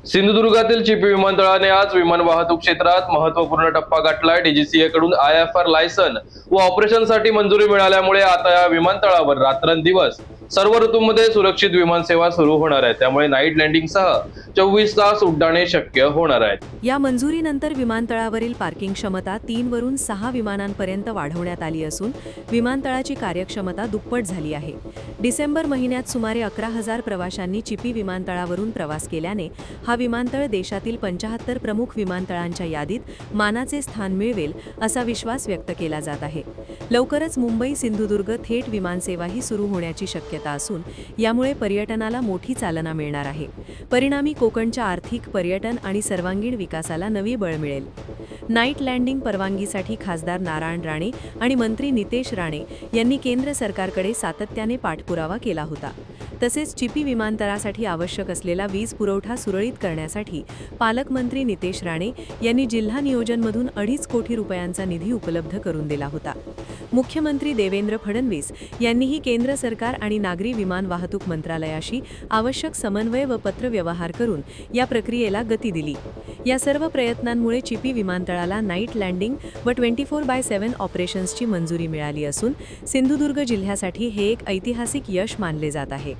सिंधुदुर्गातील चिपी विमानतळाने आज विमान वाहतूक क्षेत्रात महत्त्वपूर्ण टप्पा गाठलाय। डीजीसीए कडून IFR लायसन व ऑपरेशनसाठी मंजुरी मिळाल्यामुळे आता या विमानतळावर रात्रंदिवस सर्व ऋतूंमध्ये सुरक्षित विमान सेवा सुरू होणार आहे। त्यामुळे नाईट लँडिंगसह 24 तास उड्डाणे शक्य होणार आहेत। या मंजुरीनंतर विमानतळावरील पार्किंग क्षमता 3 वरून 6 विमानांपर्यंत वाढवण्यात आली असून विमानतळाची कार्यक्षमता दुप्पट झाली आहे। डिसेंबर महिन्यात सुमारे 11,000 प्रवाशांनी चिपी विमानतळावरून प्रवास केल्याने हा विमानतळ देशातील 75 प्रमुख विमानतळांच्या यादीत मानाचे स्थान मिळवेल असा विश्वास व्यक्त केला जात आहे। लवकरच मुंबई सिंधुदुर्ग थेट विमानसेवाही सुरू होण्याची शक्यता असून यामुळे पर्यटनाला मोठी चालना मिळणार आहे। परिणामी कोकणच्या आर्थिक, पर्यटन आणि सर्वांगीण विकासाला नवी बळ मिळेल। नाईट लँडिंग परवानगीसाठी खासदार नारायण राणे आणि मंत्री नितेश राणे यांनी केंद्र सरकारकडे सातत्याने पाठपुरावा केला होता। तसेच चिपी विमानतळासाठी आवश्यक असलेला वीज पुरवठा सुरळीत करण्यासाठी पालकमंत्री नितेश राणे यांनी जिल्हा नियोजनमधून 2.5 कोटी रुपयांचा निधी उपलब्ध करून दिला होता। मुख्यमंत्री देवेंद्र फडणवीस यांनीही केंद्र सरकार आणि नागरी विमान वाहतूक मंत्रालयाशी आवश्यक समन्वय व पत्रव्यवहार करून या प्रक्रियेला गती दिली। या सर्व प्रयत्नांमुळे चिपी विमानतळाला नाईट लँडिंग व 24/7 ऑपरेशन्सची मंजुरी मिळाली असून सिंधुदुर्ग जिल्ह्यासाठी हे एक ऐतिहासिक यश मानले जात आहे।